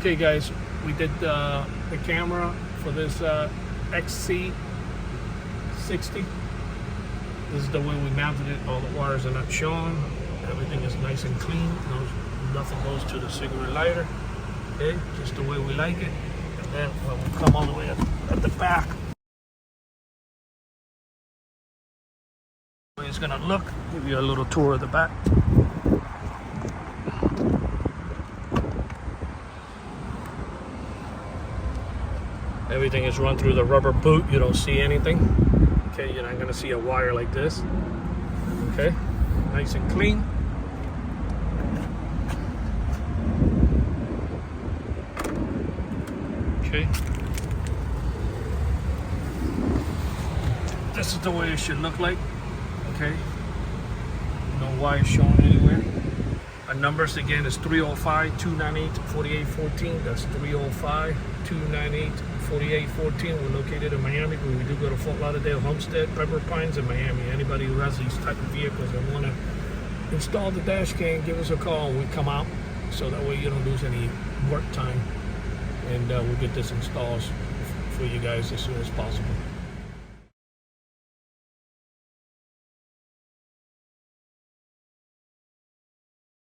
Okay guys, we did the camera for this XC60. This is the way we mounted it. All the wires are not shown. Everything is nice and clean. Nothing goes to the cigarette lighter. Okay, just the way we like it. And then when we come all the way at the back, the way it's gonna look. Give you a little tour of the back. Everything is run through the rubber boot. You don't see anything. Okay, you're not gonna see a wire like this. Okay, nice and clean. Okay, this is the way it should look like. Okay, no wires shown anywhere. Our numbers again is 305-298-4814. That's 305-298-4814. We're located in Miami, but we do go to Fort Lauderdale, Homestead, Pepper Pines, and Miami. Anybody who has these type of vehicles and want to install the dash cam, give us a call and we come out, so that way you don't lose any work time, and we'll get this installed for you guys as soon as possible.